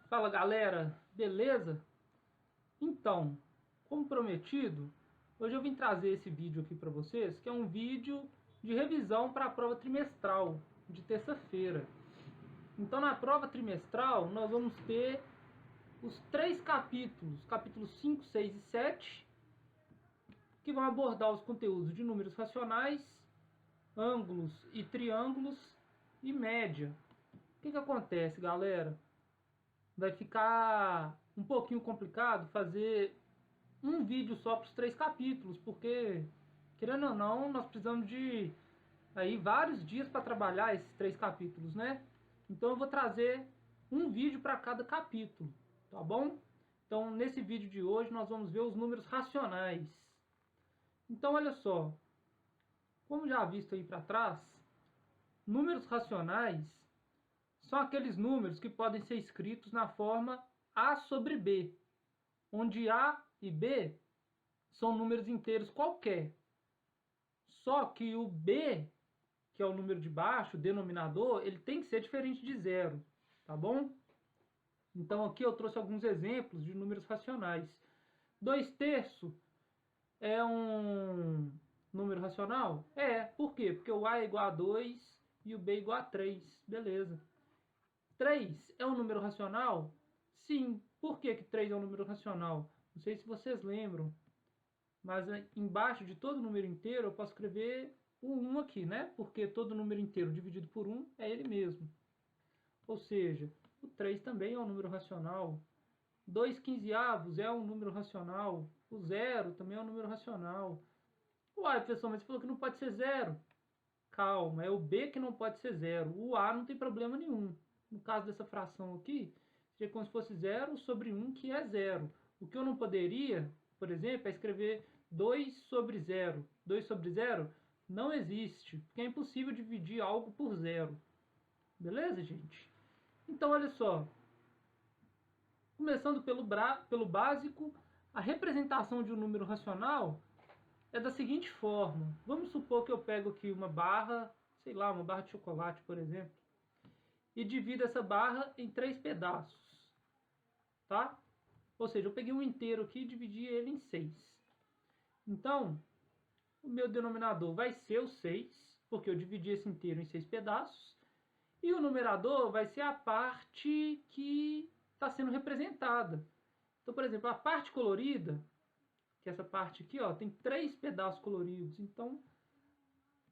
Fala galera, beleza? Então, como prometido, hoje eu vim trazer esse vídeo aqui para vocês, que é um vídeo de revisão para a prova trimestral de terça-feira. Então, na prova trimestral, nós vamos ter os três capítulos 5, 6 e 7, que vão abordar os conteúdos de números racionais, ângulos e triângulos e média. O que acontece, galera? Vai ficar um pouquinho complicado fazer um vídeo só para os três capítulos, porque, querendo ou não, nós precisamos de aí vários dias para trabalhar esses três capítulos, né? Então eu vou trazer um vídeo para cada capítulo, tá bom? Então nesse vídeo de hoje nós vamos ver os números racionais. Então olha só, como já visto aí para trás, números racionais são aqueles números que podem ser escritos na forma A sobre B, onde A e B são números inteiros qualquer. Só que o B, que é o número de baixo, o denominador, ele tem que ser diferente de zero, tá bom? Então aqui eu trouxe alguns exemplos de números racionais. 2/3 é um número racional? É, por quê? Porque o A é igual a 2 e o B é igual a 3, beleza. 3 é um número racional? Sim. Por que 3 é um número racional? Não sei se vocês lembram, mas embaixo de todo número inteiro eu posso escrever o 1 aqui, né? Porque todo número inteiro dividido por 1 é ele mesmo. Ou seja, o 3 também é um número racional. 2/15 é um número racional. O 0 também é um número racional. Uai, professor, mas você falou que não pode ser 0. Calma, é o B que não pode ser 0. O A não tem problema nenhum. No caso dessa fração aqui, seria como se fosse 0 sobre 1, que é 0. O que eu não poderia, por exemplo, é escrever 2 sobre 0. 2 sobre 0 não existe, porque é impossível dividir algo por 0. Beleza, gente? Então, olha só. Começando pelo básico, a representação de um número racional é da seguinte forma. Vamos supor que eu pego aqui uma barra, sei lá, uma barra de chocolate, por exemplo, e divido essa barra em 3 pedaços, tá? Ou seja, eu peguei um inteiro aqui e dividi ele em 6. Então, o meu denominador vai ser o 6, porque eu dividi esse inteiro em 6 pedaços, e o numerador vai ser a parte que está sendo representada. Então, por exemplo, a parte colorida, que é essa parte aqui, ó, tem 3 pedaços coloridos. Então,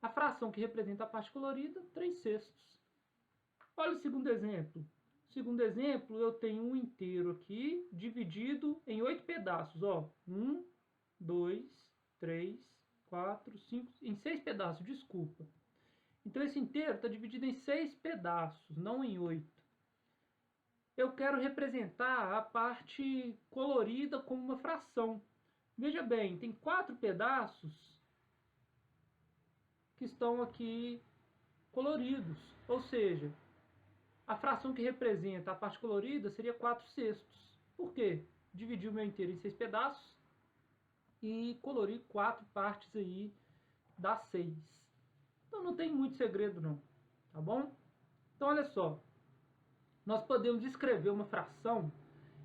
a fração que representa a parte colorida, 3/6. Olha o segundo exemplo. Segundo exemplo, eu tenho um inteiro aqui, dividido em 8 pedaços. Ó. 1, 2, 3, 4, 5, em 6 pedaços, desculpa. Então esse inteiro está dividido em 6 pedaços, não em 8. Eu quero representar a parte colorida como uma fração. Veja bem, tem 4 pedaços que estão aqui coloridos. Ou seja, a fração que representa a parte colorida seria 4/6. Por quê? Dividi o meu inteiro em 6 pedaços e colori 4 partes aí das 6. Então não tem muito segredo não, tá bom? Então olha só, nós podemos escrever uma fração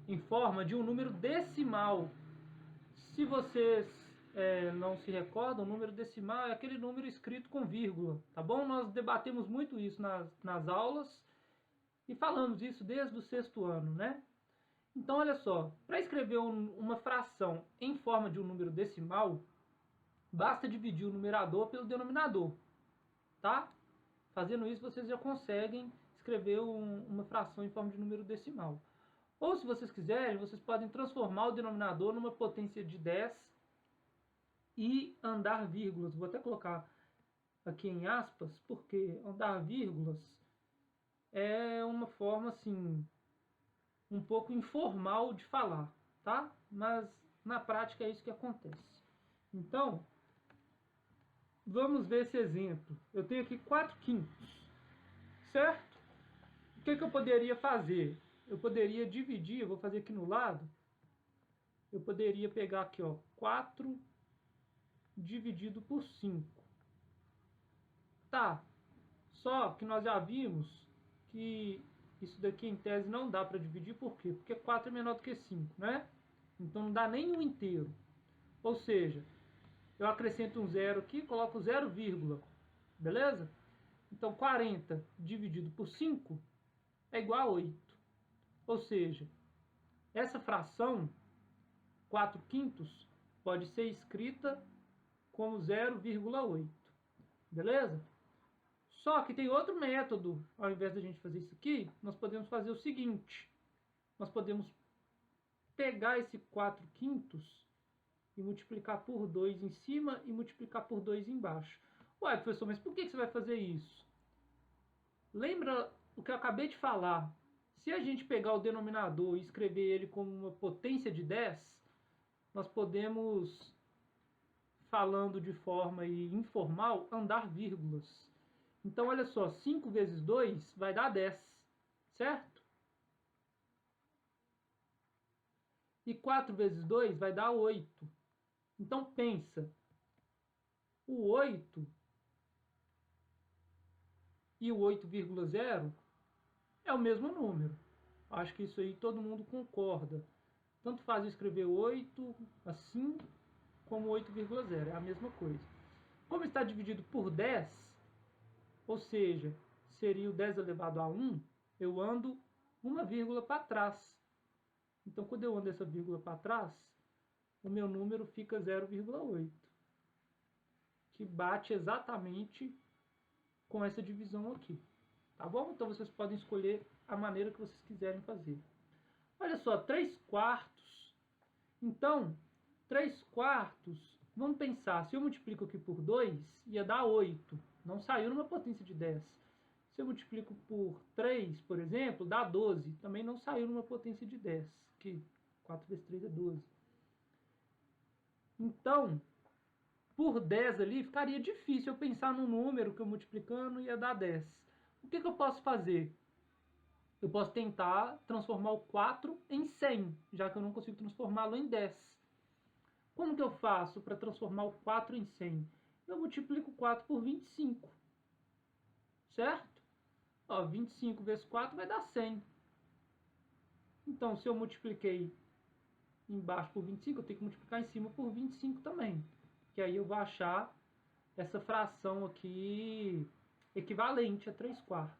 em forma de um número decimal. Se vocês não se recordam, o número decimal é aquele número escrito com vírgula, tá bom? Nós debatemos muito isso nas aulas e falamos isso desde o 6º ano, né? Então, olha só, para escrever uma fração em forma de um número decimal, basta dividir o numerador pelo denominador, tá? Fazendo isso, vocês já conseguem escrever uma fração em forma de número decimal. Ou, se vocês quiserem, vocês podem transformar o denominador numa potência de 10 e andar vírgulas. Vou até colocar aqui em aspas, porque andar vírgulas é uma forma assim um pouco informal de falar, tá? Mas na prática é isso que acontece. Então, vamos ver esse exemplo. Eu tenho aqui 4/5, certo? O que eu poderia fazer? Eu poderia dividir, eu vou fazer aqui no lado, eu poderia pegar aqui, ó, 4 dividido por 5. Tá, só que nós já vimos que isso daqui em tese não dá para dividir, por quê? Porque 4 é menor do que 5, né? Então não dá nem um inteiro. Ou seja, eu acrescento um zero aqui, coloco 0, beleza? Então 40 dividido por 5 é igual a 8. Ou seja, essa fração, 4/5, pode ser escrita como 0,8. Beleza? Só que tem outro método. Ao invés da gente fazer isso aqui, nós podemos fazer o seguinte. Nós podemos pegar esse 4/5 e multiplicar por 2 em cima e multiplicar por 2 embaixo. Ué, professor, mas por que você vai fazer isso? Lembra o que eu acabei de falar? Se a gente pegar o denominador e escrever ele como uma potência de 10, nós podemos, falando de forma informal, andar vírgulas. Então, olha só, 5 vezes 2 vai dar 10, certo? E 4 vezes 2 vai dar 8. Então, pensa, o 8 e o 8,0 é o mesmo número. Acho que isso aí todo mundo concorda. Tanto faz escrever 8 assim, como 8,0, é a mesma coisa. Como está dividido por 10, ou seja, seria o 10 elevado a 1, eu ando uma vírgula para trás. Então, quando eu ando essa vírgula para trás, o meu número fica 0,8, que bate exatamente com essa divisão aqui. Tá bom? Então, vocês podem escolher a maneira que vocês quiserem fazer. Olha só, 3/4. Então, 3/4, vamos pensar, se eu multiplico aqui por 2, ia dar 8. Não saiu numa potência de 10. Se eu multiplico por 3, por exemplo, dá 12. Também não saiu numa potência de 10. Que 4 vezes 3 é 12. Então, por 10 ali, ficaria difícil eu pensar num número que eu multiplicando ia dar 10. O que eu posso fazer? Eu posso tentar transformar o 4 em 100, já que eu não consigo transformá-lo em 10. Como que eu faço para transformar o 4 em 100? Eu multiplico 4 por 25, certo? Ó, 25 vezes 4 vai dar 100. Então, se eu multipliquei embaixo por 25, eu tenho que multiplicar em cima por 25 também. Que aí eu vou achar essa fração aqui equivalente a 3/4.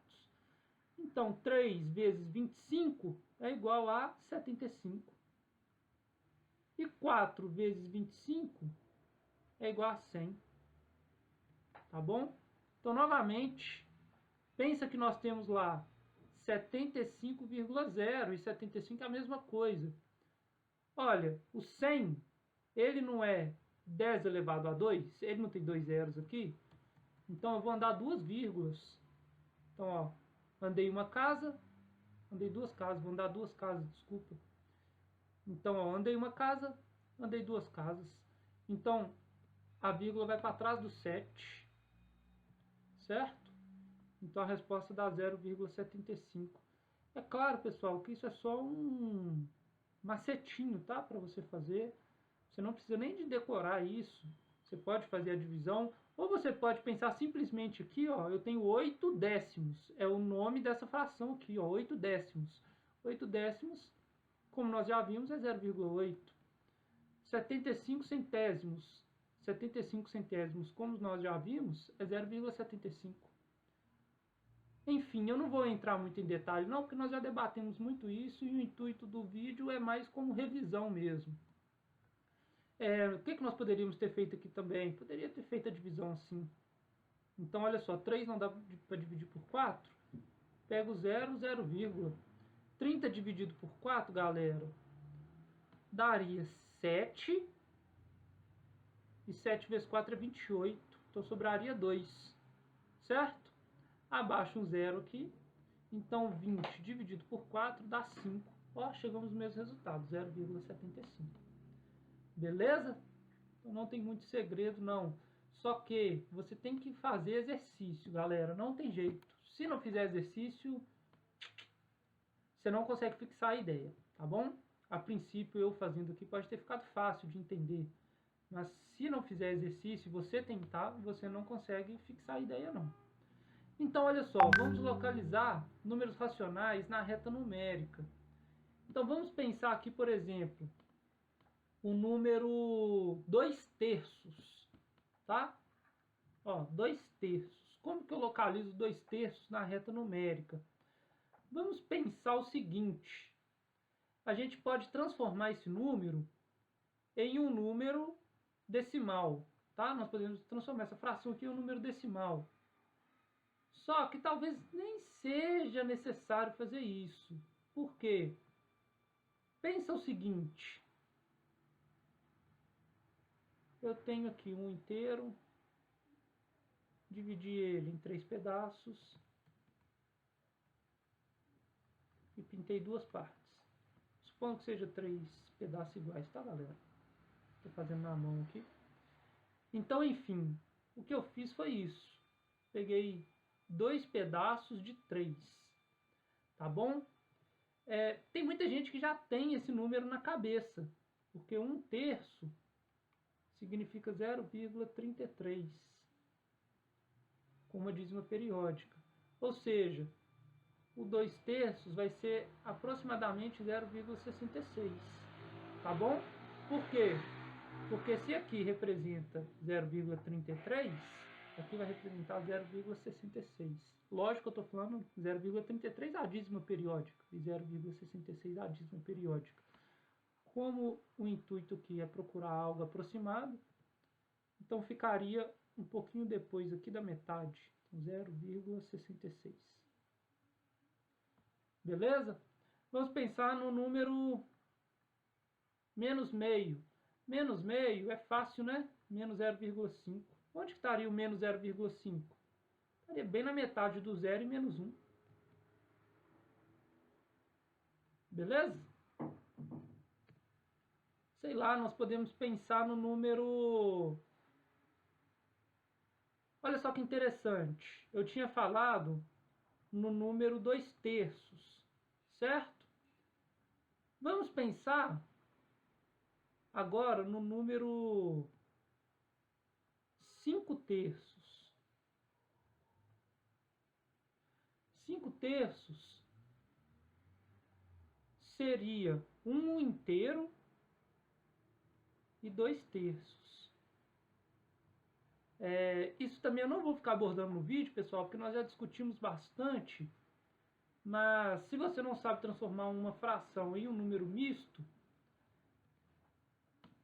Então, 3 vezes 25 é igual a 75. E 4 vezes 25 é igual a 100. Tá bom? Então, novamente, pensa que nós temos lá 75,0 e 75 é a mesma coisa. Olha, o 100, ele não é 10 elevado a 2? Ele não tem dois zeros aqui? Então, eu vou andar duas vírgulas. Então, ó, andei uma casa, andei duas casas, vou andar duas casas, desculpa. Então, ó, andei uma casa, andei duas casas. Então, a vírgula vai para trás do 7, certo? Então, a resposta dá 0,75. É claro, pessoal, que isso é só um macetinho, tá? Para você fazer. Você não precisa nem de decorar isso. Você pode fazer a divisão, ou você pode pensar simplesmente aqui, ó, eu tenho 8 décimos. É o nome dessa fração aqui, ó, 8 décimos. 8 décimos, como nós já vimos, é 0,8. 75 centésimos. 75 centésimos, como nós já vimos, é 0,75. Enfim, eu não vou entrar muito em detalhe não, porque nós já debatemos muito isso e o intuito do vídeo é mais como revisão mesmo. O que nós poderíamos ter feito aqui também? Poderia ter feito a divisão assim. Então, olha só, 3 não dá para dividir por 4. Pego 0, 0, 30 dividido por 4, galera, daria 7. E 7 vezes 4 é 28. Então, sobraria 2. Certo? Abaixo um 0 aqui. Então, 20 dividido por 4 dá 5. Ó, chegamos no mesmo resultado, 0,75. Beleza? Então, não tem muito segredo, não. Só que você tem que fazer exercício, galera. Não tem jeito. Se não fizer exercício, você não consegue fixar a ideia, tá bom? A princípio, eu fazendo aqui pode ter ficado fácil de entender. Mas se não fizer exercício, você tentar, você não consegue fixar a ideia, não. Então, olha só, vamos localizar números racionais na reta numérica. Então, vamos pensar aqui, por exemplo, o número 2/3, tá? Ó, 2/3. Como que eu localizo 2/3 na reta numérica? Vamos pensar o seguinte: a gente pode transformar esse número em um número decimal, tá? Nós podemos transformar essa fração aqui em um número decimal. Só que talvez nem seja necessário fazer isso. Por quê? Pensa o seguinte: eu tenho aqui um inteiro, dividi ele em 3 pedaços e pintei 2 partes. Supondo que seja 3 pedaços iguais, tá, galera? Estou fazendo na mão aqui. Então, enfim, o que eu fiz foi isso. Peguei 2 pedaços de 3, tá bom? Tem muita gente que já tem esse número na cabeça, porque 1/3 significa 0,33, com uma dízima periódica. Ou seja, o 2/3 vai ser aproximadamente 0,66, tá bom? Por quê? Porque se aqui representa 0,33, aqui vai representar 0,66. Lógico que eu estou falando 0,33 a dízima periódica e 0,66 a dízima periódica. Como o intuito aqui é procurar algo aproximado, então ficaria um pouquinho depois aqui da metade, 0,66. Beleza? Vamos pensar no número menos meio. Menos meio é fácil, né? Menos 0,5. Onde que estaria o menos 0,5? Estaria bem na metade do 0 e menos 1. Beleza? Sei lá, nós podemos pensar no número... Olha só que interessante. Eu tinha falado no número 2/3, certo? Vamos pensar agora no número 5/3. 5/3 seria 1 inteiro e 2/3. Isso também eu não vou ficar abordando no vídeo, pessoal, porque nós já discutimos bastante. Mas se você não sabe transformar uma fração em um número misto,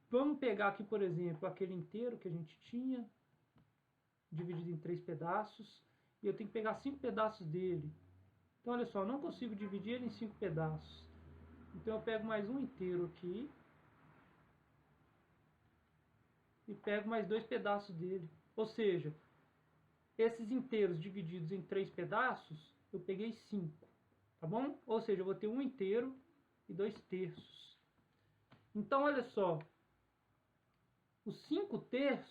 vamos pegar aqui, por exemplo, aquele inteiro que a gente tinha, dividido em 3 pedaços, e eu tenho que pegar 5 pedaços dele. Então, olha só, eu não consigo dividir ele em 5 pedaços. Então, eu pego mais um inteiro aqui e pego mais 2 pedaços dele. Ou seja, esses inteiros divididos em 3 pedaços, eu peguei 5, tá bom? Ou seja, eu vou ter um inteiro e 2/3. Então, olha só, os 5/3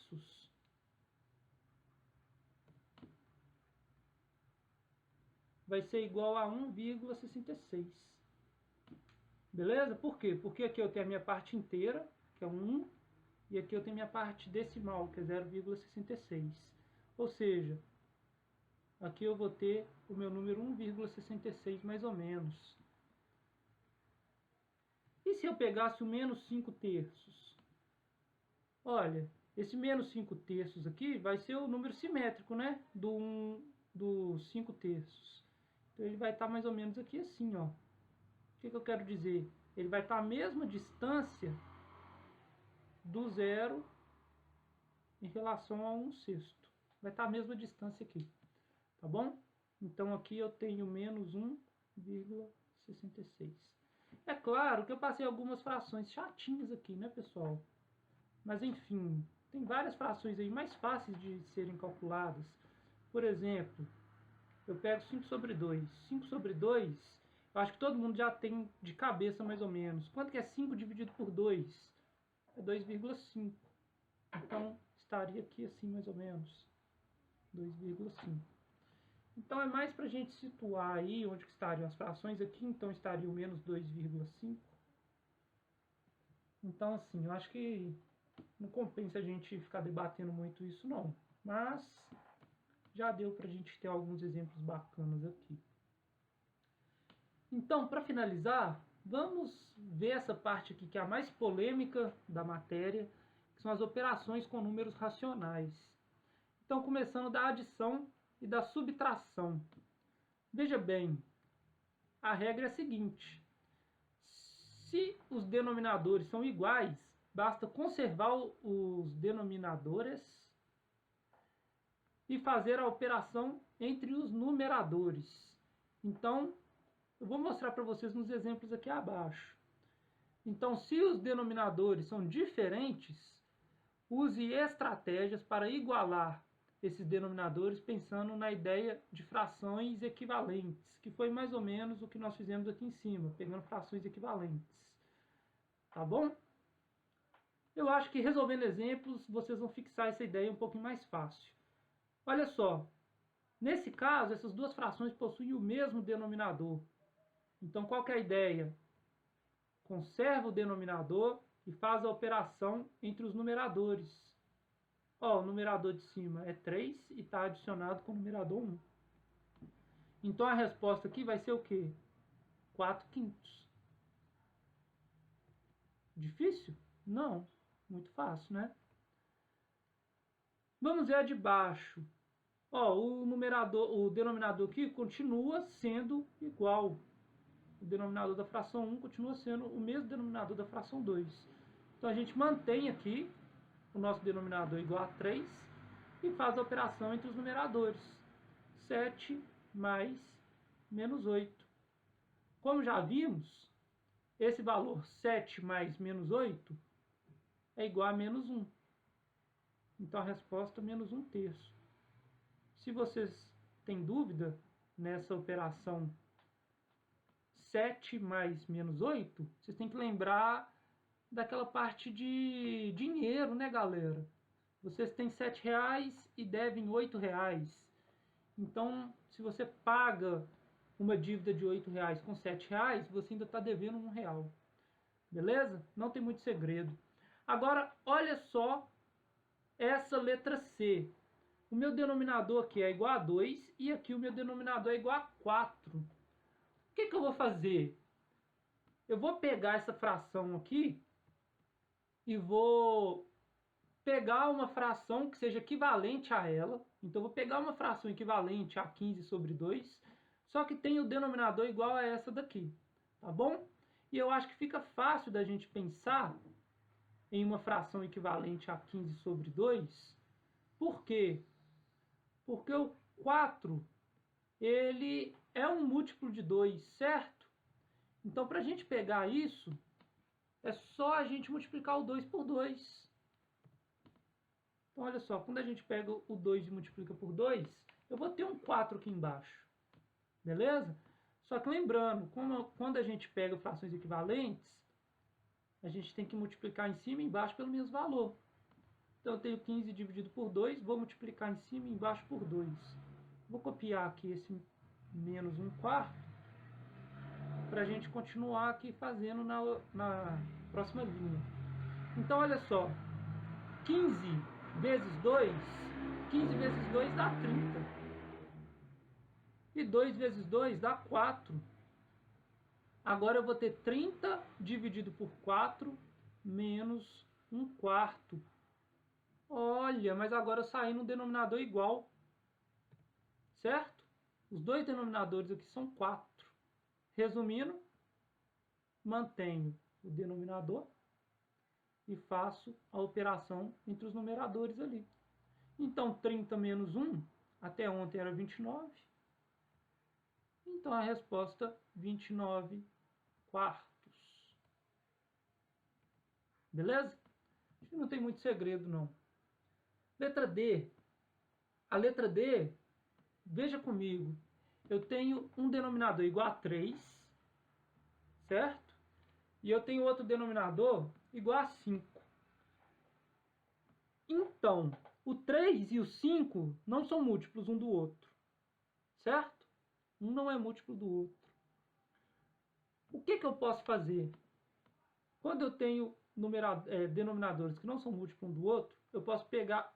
vai ser igual a 1,66. Beleza? Por quê? Porque aqui eu tenho a minha parte inteira, que é 1, e aqui eu tenho a minha parte decimal, que é 0,66. Ou seja, aqui eu vou ter o meu número 1,66 mais ou menos. E se eu pegasse o menos 5/3? Olha, esse menos 5/3 aqui vai ser o número simétrico, né? Do 5/3. Então ele vai estar mais ou menos aqui assim, ó. O que eu quero dizer? Ele vai estar à mesma distância do zero em relação a 1/6. Vai estar à mesma distância aqui, tá bom? Então aqui eu tenho menos 1,66. É claro que eu passei algumas frações chatinhas aqui, né, pessoal? Mas enfim, tem várias frações aí mais fáceis de serem calculadas. Por exemplo, eu pego 5/2. 5/2, eu acho que todo mundo já tem de cabeça mais ou menos. Quanto que é 5 dividido por 2? É 2,5. Então, estaria aqui assim mais ou menos. 2,5. Então, é mais para a gente situar aí onde que estariam as frações. Aqui, então, estaria o menos 2,5. Então, assim, eu acho que não compensa a gente ficar debatendo muito isso, não. Mas, já deu para a gente ter alguns exemplos bacanas aqui. Então, para finalizar, vamos ver essa parte aqui que é a mais polêmica da matéria, que são as operações com números racionais. Então, começando da adição e da subtração. Veja bem, a regra é a seguinte: se os denominadores são iguais, basta conservar os denominadores e fazer a operação entre os numeradores. Então, eu vou mostrar para vocês nos exemplos aqui abaixo. Então, se os denominadores são diferentes, use estratégias para igualar esses denominadores pensando na ideia de frações equivalentes, que foi mais ou menos o que nós fizemos aqui em cima, pegando frações equivalentes. Tá bom? Eu acho que resolvendo exemplos, vocês vão fixar essa ideia um pouquinho mais fácil. Olha só, nesse caso, essas duas frações possuem o mesmo denominador. Então, qual que é a ideia? Conserva o denominador e faz a operação entre os numeradores. Ó, o numerador de cima é 3 e está adicionado com o numerador 1. Então, a resposta aqui vai ser o quê? 4/5. Difícil? Não. Muito fácil, né? Vamos ver a de baixo. Ó, o denominador aqui continua sendo igual. O denominador da fração 1 continua sendo o mesmo denominador da fração 2. Então, a gente mantém aqui o nosso denominador igual a 3 e faz a operação entre os numeradores. 7 mais menos 8. Como já vimos, esse valor 7 mais menos 8 é igual a menos 1. Então, a resposta é menos 1/3. Se vocês têm dúvida nessa operação 7 mais menos 8, vocês têm que lembrar daquela parte de dinheiro, né, galera? Vocês têm R$7 e devem R$8. Então, se você paga uma dívida de R$8 com R$7, você ainda está devendo R$1. Beleza? Não tem muito segredo. Agora, olha só essa letra C. O meu denominador aqui é igual a 2 e aqui o meu denominador é igual a 4. O que eu vou fazer? Eu vou pegar essa fração aqui e vou pegar uma fração que seja equivalente a ela. Então, eu vou pegar uma fração equivalente a 15/2, só que tem o denominador igual a essa daqui, tá bom? E eu acho que fica fácil da gente pensar em uma fração equivalente a 15/2. Por quê? Porque o 4, ele é um múltiplo de 2, certo? Então, para a gente pegar isso, é só a gente multiplicar o 2 por 2. Então, olha só, quando a gente pega o 2 e multiplica por 2, eu vou ter um 4 aqui embaixo. Beleza? Só que lembrando, quando a gente pega frações equivalentes, a gente tem que multiplicar em cima e embaixo pelo mesmo valor. Então, eu tenho 15 dividido por 2, vou multiplicar em cima e embaixo por 2. Vou copiar aqui esse menos 1/4 para a gente continuar aqui fazendo na próxima linha. Então, olha só, 15 vezes 2, 15 vezes 2 dá 30. E 2 vezes 2 dá 4. Agora eu vou ter 30 dividido por 4 menos 1/4. Olha, mas agora eu saí no denominador igual. Certo? Os dois denominadores aqui são 4. Resumindo, mantenho o denominador e faço a operação entre os numeradores ali. Então, 30 menos 1, até ontem era 29. Então, a resposta, 29/4. Beleza? Acho que não tem muito segredo, não. Letra D. A letra D, veja comigo, eu tenho um denominador igual a 3, certo? E eu tenho outro denominador igual a 5. Então, o 3 e o 5 não são múltiplos um do outro, certo? Um não é múltiplo do outro. O que eu posso fazer? Quando eu tenho denominadores que não são múltiplos um do outro, eu posso pegar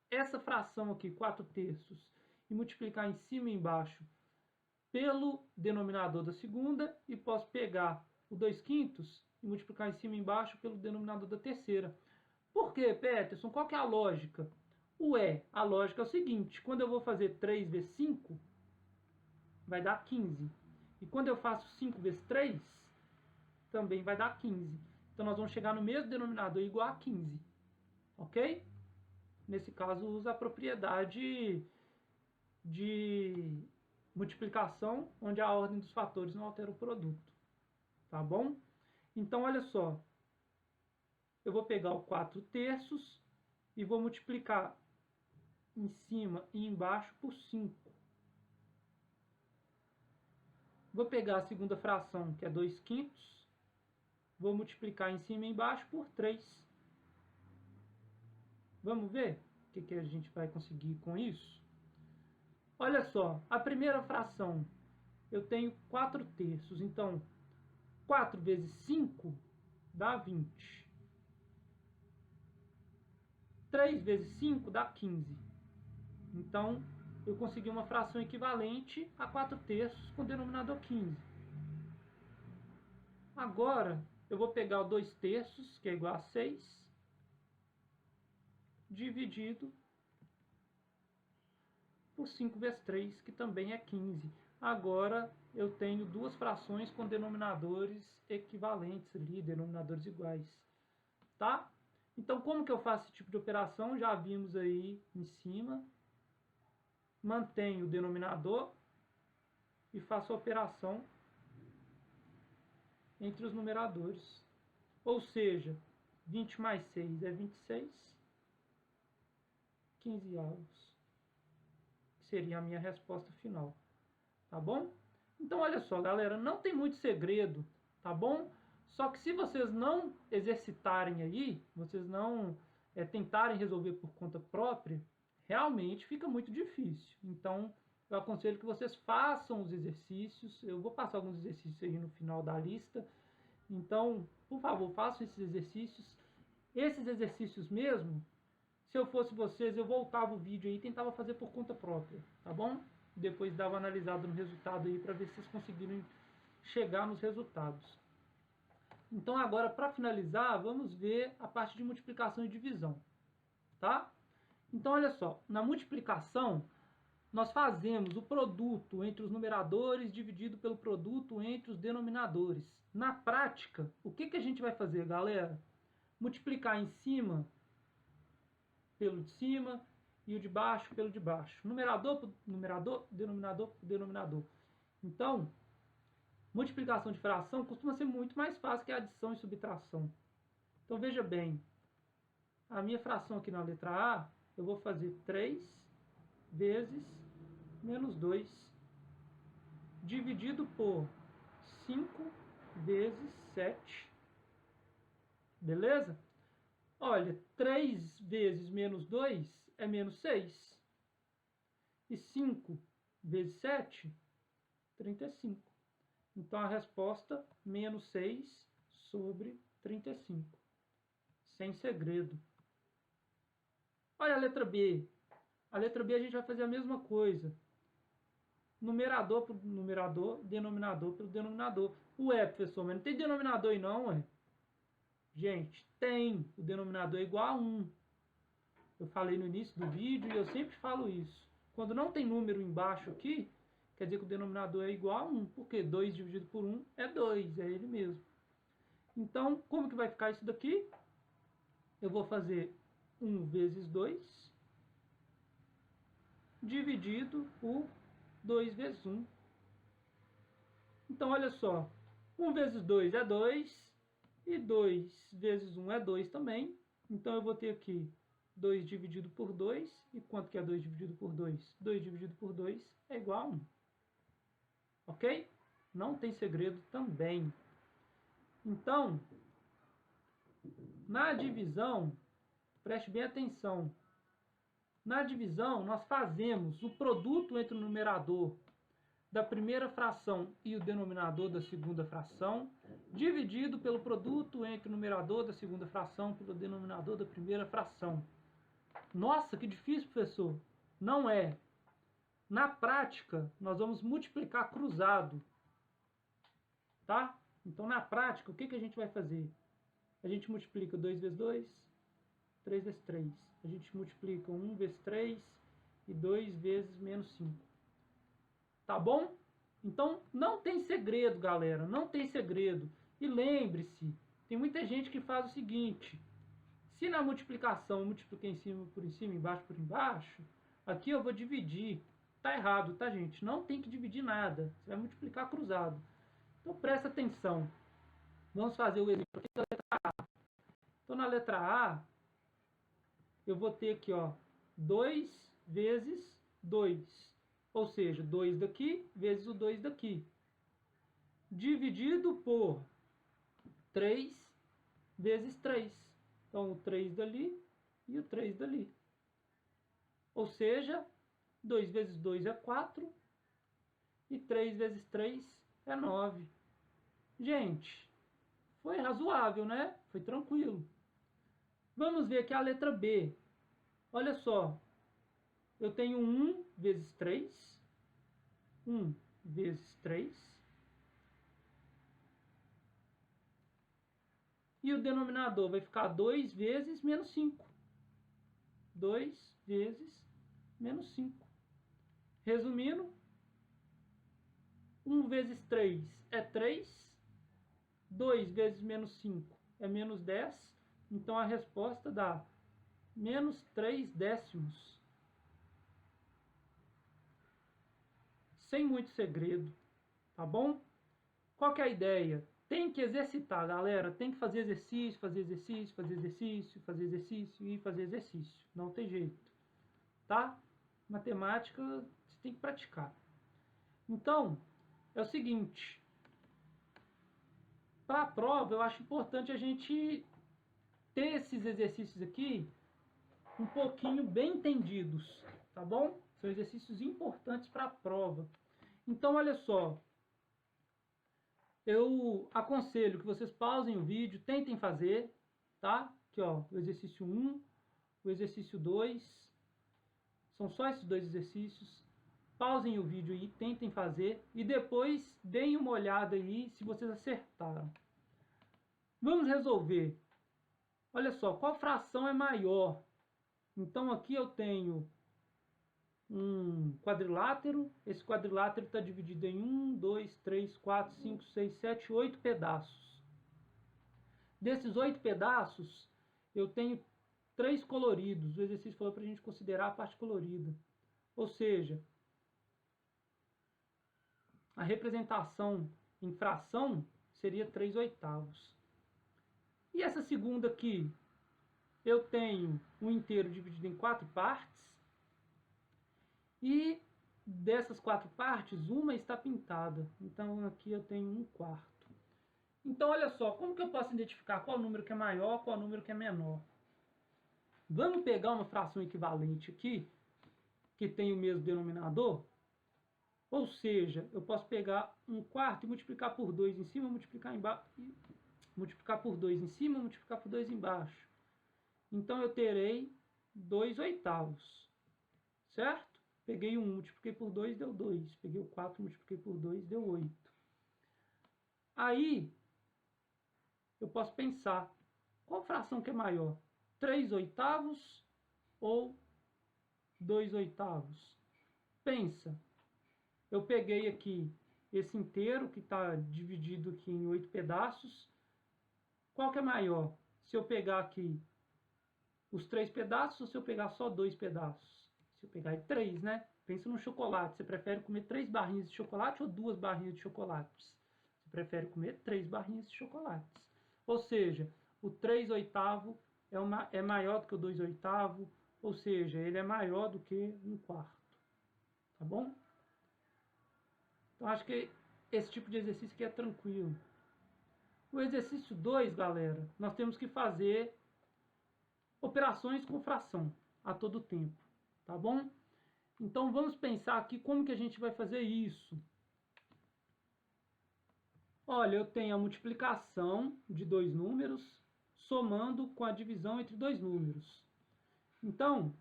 essa fração aqui, 4/3, e multiplicar em cima e embaixo pelo denominador da segunda, e posso pegar o 2/5 e multiplicar em cima e embaixo pelo denominador da terceira. Por quê, Peterson? Qual que é a lógica? A lógica é o seguinte: quando eu vou fazer 3 vezes 5, vai dar 15. E quando eu faço 5 vezes 3, também vai dar 15. Então nós vamos chegar no mesmo denominador igual a 15. Ok? Nesse caso, usa a propriedade de multiplicação, onde a ordem dos fatores não altera o produto. Tá bom? Então, olha só. Eu vou pegar o 4/3 e vou multiplicar em cima e embaixo por 5. Vou pegar a segunda fração, que é 2/5. Vou multiplicar em cima e embaixo por 3. Vamos ver o que a gente vai conseguir com isso? Olha só, a primeira fração, eu tenho 4/3. Então, 4 vezes 5 dá 20. 3 vezes 5 dá 15. Então, eu consegui uma fração equivalente a 4/3 com o denominador 15. Agora, eu vou pegar o 2/3, que é igual a 6, dividido por 5 vezes 3, que também é 15. Agora, eu tenho duas frações com denominadores equivalentes ali, denominadores iguais. Tá? Então, como que eu faço esse tipo de operação? Já vimos aí em cima. Mantenho o denominador e faço a operação entre os numeradores. Ou seja, 20 mais 6 é 26, 15 avos, que seria a minha resposta final. Tá bom? Então, olha só, galera, não tem muito segredo, tá bom? Só que se vocês não exercitarem aí, vocês não tentarem resolver por conta própria, realmente fica muito difícil. Então, eu aconselho que vocês façam os exercícios. Eu vou passar alguns exercícios aí no final da lista. Então, por favor, façam esses exercícios. Esses exercícios mesmo, se eu fosse vocês, eu voltava o vídeo aí e tentava fazer por conta própria, tá bom? Depois dava uma analisada no resultado aí para ver se vocês conseguiram chegar nos resultados. Então agora, para finalizar, vamos ver a parte de multiplicação e divisão, tá? Então olha só, na multiplicação nós fazemos o produto entre os numeradores dividido pelo produto entre os denominadores. Na prática, o que a gente vai fazer, galera? Multiplicar em cima pelo de cima e o de baixo pelo de baixo. Numerador por numerador, denominador por denominador. Então, multiplicação de fração costuma ser muito mais fácil que a adição e subtração. Então, veja bem, a minha fração aqui na letra A, eu vou fazer 3 vezes menos 2, dividido por 5 vezes 7. Beleza? Olha, 3 vezes menos 2 é menos 6. E 5 vezes 7, 35. Então, a resposta, menos 6 sobre 35. Sem segredo. Olha a letra B. A letra B a gente vai fazer a mesma coisa. Numerador por numerador, denominador pelo denominador. Professor, mas não tem denominador aí não, ué? Gente, tem. O denominador é igual a 1. Eu falei no início do vídeo e eu sempre falo isso. Quando não tem número embaixo aqui, quer dizer que o denominador é igual a 1. Porque 2 dividido por 1 é 2, é ele mesmo. Então, como que vai ficar isso daqui? Eu vou fazer 1 vezes 2 dividido por 2 vezes 1. Então, olha só. 1 vezes 2 é 2. E 2 vezes 1 é 2 também. Então, eu vou ter aqui 2 dividido por 2. E quanto que é 2 dividido por 2? 2 dividido por 2 é igual a 1. Ok? Não tem segredo também. Então, na divisão, preste bem atenção. Na divisão, nós fazemos o produto entre o numerador da primeira fração e o denominador da segunda fração, dividido pelo produto entre o numerador da segunda fração pelo denominador da primeira fração. Nossa, que difícil, professor. Não é. Na prática, nós vamos multiplicar cruzado, tá? Então, na prática, o que a gente vai fazer? A gente multiplica 2 vezes 2, 3 vezes 3. A gente multiplica 1 vezes 3 e 2 vezes menos 5. Tá bom? Então, não tem segredo, galera. Não tem segredo. E lembre-se, tem muita gente que faz o seguinte. Se na multiplicação eu multipliquei em cima, embaixo por embaixo, aqui eu vou dividir. Tá errado, tá, gente? Não tem que dividir nada. Você vai multiplicar cruzado. Então, presta atenção. Vamos fazer o exemplo aqui da letra A. Então, na letra A, eu vou ter aqui, ó, 2 vezes 2. Ou seja, 2 daqui vezes o 2 daqui. Dividido por 3 vezes 3. Então, o 3 dali e o 3 dali. Ou seja, 2 vezes 2 é 4 e 3 vezes 3 é 9. Gente, foi razoável, né? Foi tranquilo. Vamos ver aqui a letra B. Olha só, eu tenho 1 vezes 3, 1 vezes 3, e o denominador vai ficar 2 vezes menos 5. 2 vezes menos 5. Resumindo, 1 vezes 3 é 3, 2 vezes menos 5 é menos 10, então a resposta dá menos 3 décimos. Sem muito segredo, tá bom? Qual que é a ideia? Tem que exercitar, galera. Tem que fazer exercício, fazer exercício, fazer exercício, fazer exercício e fazer exercício. Não tem jeito, tá? Matemática, você tem que praticar. Então, é o seguinte. Para a prova, eu acho importante a gente ter esses exercícios aqui um pouquinho bem entendidos, tá bom? São exercícios importantes para a prova. Então, olha só. Eu aconselho que vocês pausem o vídeo, tentem fazer, tá? Aqui, ó, o exercício 1, o exercício 2. São só esses dois exercícios. Pausem o vídeo aí, tentem fazer e depois deem uma olhada aí se vocês acertaram. Vamos resolver. Olha só, qual fração é maior? Então aqui eu tenho um quadrilátero. Esse quadrilátero está dividido em 1, 2, 3, 4, 5, 6, 7, 8 pedaços. Desses 8 pedaços, eu tenho 3 coloridos. O exercício falou para a gente considerar a parte colorida. Ou seja, a representação em fração seria 3 oitavos. E essa segunda aqui, eu tenho um inteiro dividido em 4 partes. E dessas 4 partes, uma está pintada. Então aqui eu tenho 1/4. Então olha só, como que eu posso identificar qual número que é maior, qual número que é menor? Vamos pegar uma fração equivalente aqui, que tem o mesmo denominador. Ou seja, eu posso pegar 1/4 e multiplicar por 2 em cima, multiplicar por 2 em cima, multiplicar por 2 embaixo. Então eu terei 2 oitavos, certo? Peguei 1, multipliquei por 2, deu 2. Peguei o 4, multipliquei por 2, deu 8. Aí, eu posso pensar, qual fração que é maior? 3 oitavos ou 2 oitavos? Pensa, eu peguei aqui esse inteiro, que está dividido aqui em 8 pedaços. Qual que é maior? Se eu pegar aqui os 3 pedaços ou se eu pegar só 2 pedaços? Se eu pegar 3, né? Pensa no chocolate. Você prefere comer 3 barrinhas de chocolate ou 2 barrinhas de chocolates? Você prefere comer 3 barrinhas de chocolates. Ou seja, o 3 oitavo é maior do que o 2 oitavo, ou seja, ele é maior do que 1/4. Tá bom? Então, acho que esse tipo de exercício aqui é tranquilo. O exercício 2, galera, nós temos que fazer operações com fração a todo tempo. Tá bom? Então, vamos pensar aqui como que a gente vai fazer isso. Olha, eu tenho a multiplicação de 2 números somando com a divisão entre 2 números. Então,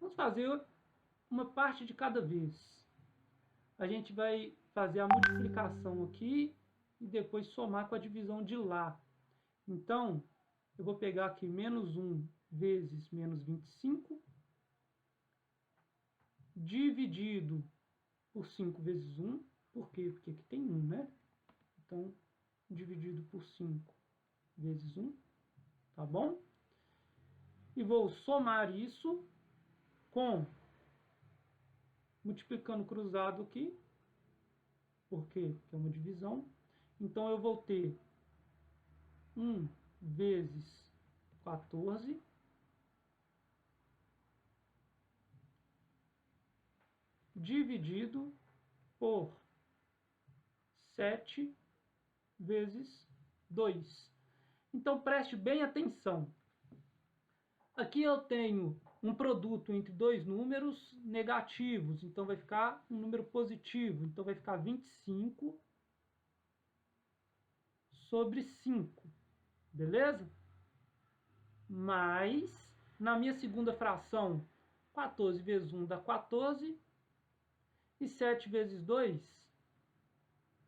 vamos fazer uma parte de cada vez. a gente vai fazer a multiplicação aqui e depois somar com a divisão de lá. Então, eu vou pegar aqui menos 1 vezes menos 25, dividido por 5 vezes 1. Por quê? Porque aqui tem 1, né? Então, dividido por 5 vezes 1, tá bom? E vou somar isso com, multiplicando cruzado aqui, por quê? Porque é uma divisão. Então, eu vou ter 1 vezes 14, dividido por 7 vezes 2. Então, preste bem atenção. Aqui eu tenho um produto entre dois números negativos, então vai ficar um número positivo. Então, vai ficar 25 sobre 5, beleza? Mas, na minha segunda fração, 14 vezes 1 dá 14, e 7 vezes 2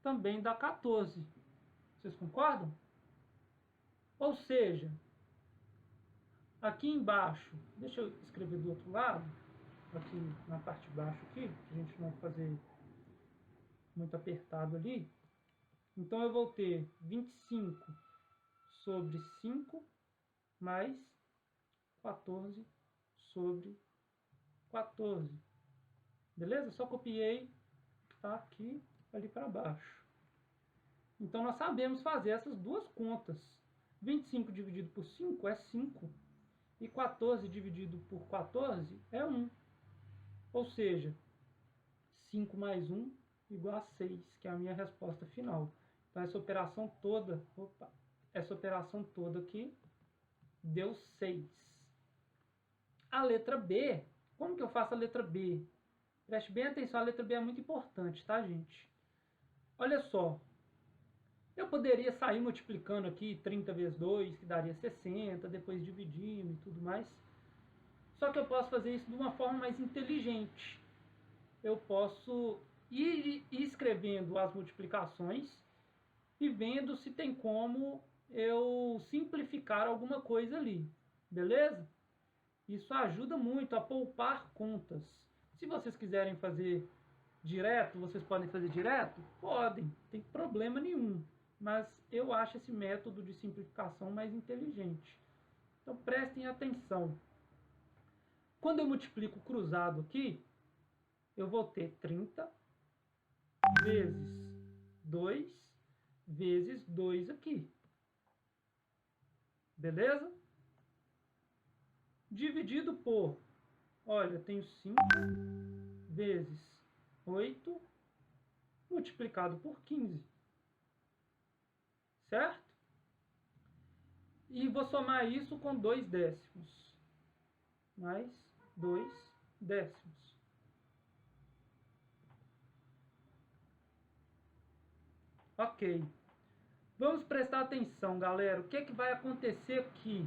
também dá 14. Vocês concordam? Ou seja, aqui embaixo, deixa eu escrever do outro lado, aqui na parte de baixo aqui, para a gente não fazer muito apertado ali. Então eu vou ter 25 sobre 5 mais 14 sobre 14. Beleza? Só copiei, tá aqui, ali para baixo. Então nós sabemos fazer essas duas contas. 25 dividido por 5 é 5. E 14 dividido por 14 é 1. Ou seja, 5 mais 1 igual a 6, que é a minha resposta final. Então essa operação toda, aqui deu 6. A letra B, como que eu faço a letra B? Preste bem atenção, a letra B é muito importante, tá, gente? Olha só, eu poderia sair multiplicando aqui 30 vezes 2, que daria 60, depois dividindo e tudo mais. Só que eu posso fazer isso de uma forma mais inteligente. Eu posso ir escrevendo as multiplicações e vendo se tem como eu simplificar alguma coisa ali, beleza? Isso ajuda muito a poupar contas. Se vocês quiserem fazer direto, vocês podem fazer direto? Podem, não tem problema nenhum. Mas eu acho esse método de simplificação mais inteligente. Então prestem atenção. Quando eu multiplico cruzado aqui, eu vou ter 30 vezes 2 vezes 2 aqui. Beleza? Dividido por, olha, eu tenho 5 vezes 8 multiplicado por 15. Certo? E vou somar isso com 2 décimos. Mais 2 décimos. Ok. Vamos prestar atenção, galera. O que é que vai acontecer aqui?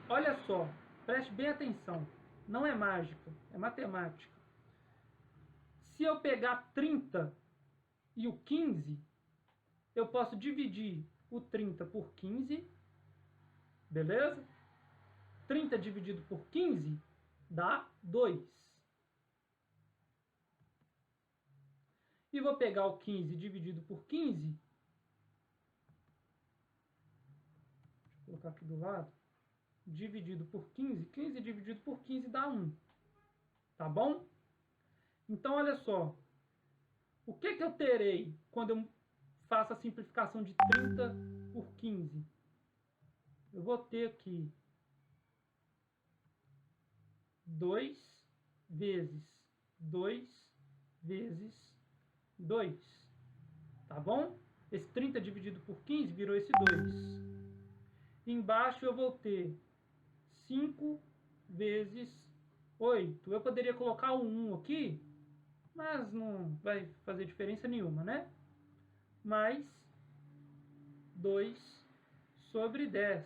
Olha só. Preste bem atenção. Não é mágica, é matemática. Se eu pegar 30 e o 15, eu posso dividir o 30 por 15. Beleza? 30 dividido por 15 dá 2. E vou pegar o 15 dividido por 15. Deixa eu colocar aqui do lado. Dividido por 15. 15 dividido por 15 dá 1. Tá bom? Então, olha só. O que eu terei quando eu faço a simplificação de 30 por 15? Eu vou ter aqui 2 vezes 2 vezes 2. Tá bom? Esse 30 dividido por 15 virou esse 2. Embaixo eu vou ter 5 vezes 8. Eu poderia colocar o 1 aqui, mas não vai fazer diferença nenhuma, né? Mais 2 sobre 10.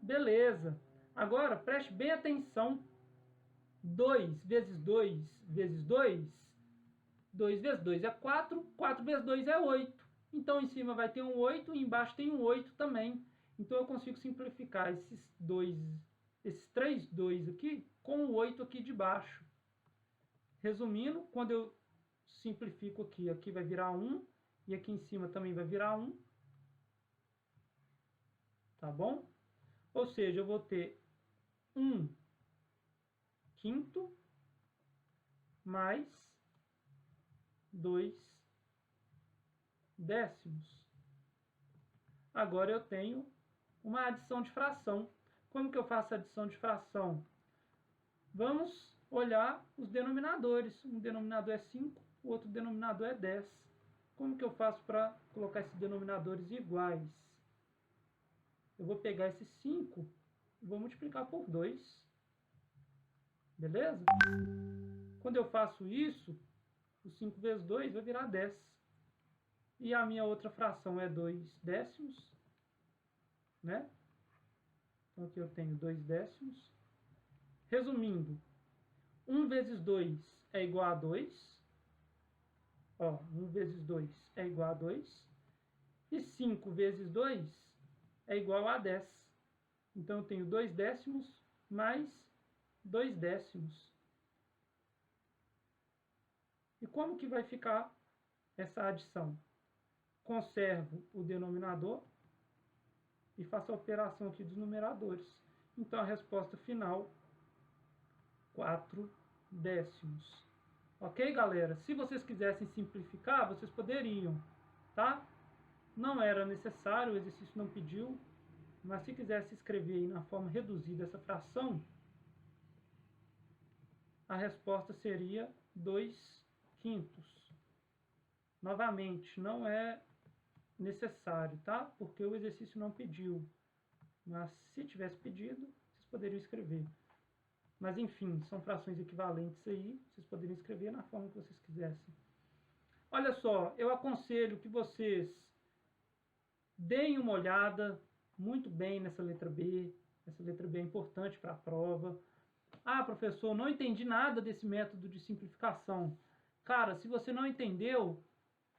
Beleza. Agora, preste bem atenção. 2 vezes 2 vezes 2 2 vezes 2 é 4, 4 vezes 2 é 8. Então, em cima vai ter um 8 e embaixo tem um 8 também. Então, eu consigo simplificar esses 3 2 aqui com o 8 aqui de baixo. Resumindo, quando eu simplifico aqui, aqui vai virar 1 e aqui em cima também vai virar 1. Tá bom? Ou seja, eu vou ter 1 quinto mais 2 décimos. Agora eu tenho uma adição de fração. Como que eu faço a adição de fração? Vamos olhar os denominadores. Um denominador é 5, o outro denominador é 10. Como que eu faço para colocar esses denominadores iguais? Eu vou pegar esses 5 e vou multiplicar por 2. Beleza? Quando eu faço isso, o 5 vezes 2 vai virar 10. E a minha outra fração é 2 décimos, né? Então aqui eu tenho 2 décimos. Resumindo, 1 vezes 2 é igual a 2. Ó, 1 vezes 2 é igual a 2. E 5 vezes 2 é igual a 10. Então eu tenho 2 décimos mais 2 décimos. E como que vai ficar essa adição? Conservo o denominador e faço a operação aqui dos numeradores. Então a resposta final, 4 décimos. Ok, galera? Se vocês quisessem simplificar, vocês poderiam, tá? Não era necessário, o exercício não pediu, mas se quisesse escrever aí na forma reduzida essa fração, a resposta seria 2 quintos. Novamente, não é necessário, tá? Porque o exercício não pediu. Mas se tivesse pedido, vocês poderiam escrever. Mas enfim, são frações equivalentes aí, vocês poderiam escrever na forma que vocês quisessem. Olha só, eu aconselho que vocês deem uma olhada muito bem nessa letra B. Essa letra B é importante para a prova. Ah, professor, não entendi nada desse método de simplificação. Cara, se você não entendeu,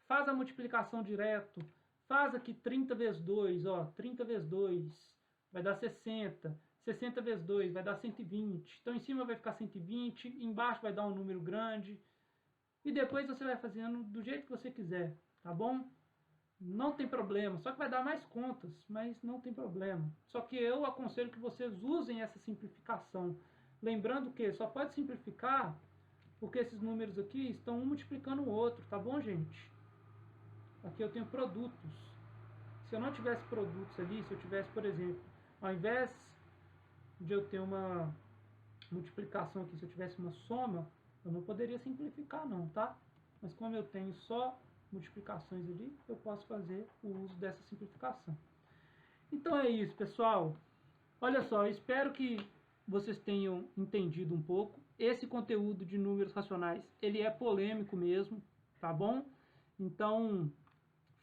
faz a multiplicação direto. Faz aqui 30 vezes 2, ó, 30 vezes 2 vai dar 60. 60 vezes 2 vai dar 120. Então, em cima vai ficar 120, embaixo vai dar um número grande. E depois você vai fazendo do jeito que você quiser, tá bom? Não tem problema, só que vai dar mais contas, mas não tem problema. Só que eu aconselho que vocês usem essa simplificação. Lembrando que só pode simplificar porque esses números aqui estão um multiplicando o outro, tá bom, gente? Aqui eu tenho produtos. Se eu não tivesse produtos ali, se eu tivesse, por exemplo, ao invés de eu ter uma multiplicação aqui, se eu tivesse uma soma, eu não poderia simplificar não, tá? Mas como eu tenho só multiplicações ali, eu posso fazer o uso dessa simplificação. Então é isso, pessoal. Olha só, eu espero que vocês tenham entendido um pouco. Esse conteúdo de números racionais, ele é polêmico mesmo, tá bom? Então,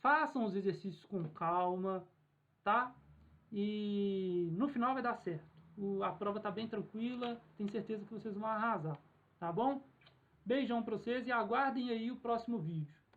façam os exercícios com calma, tá? E no final vai dar certo. A prova tá bem tranquila, tenho certeza que vocês vão arrasar, tá bom? Beijão pra vocês e aguardem aí o próximo vídeo.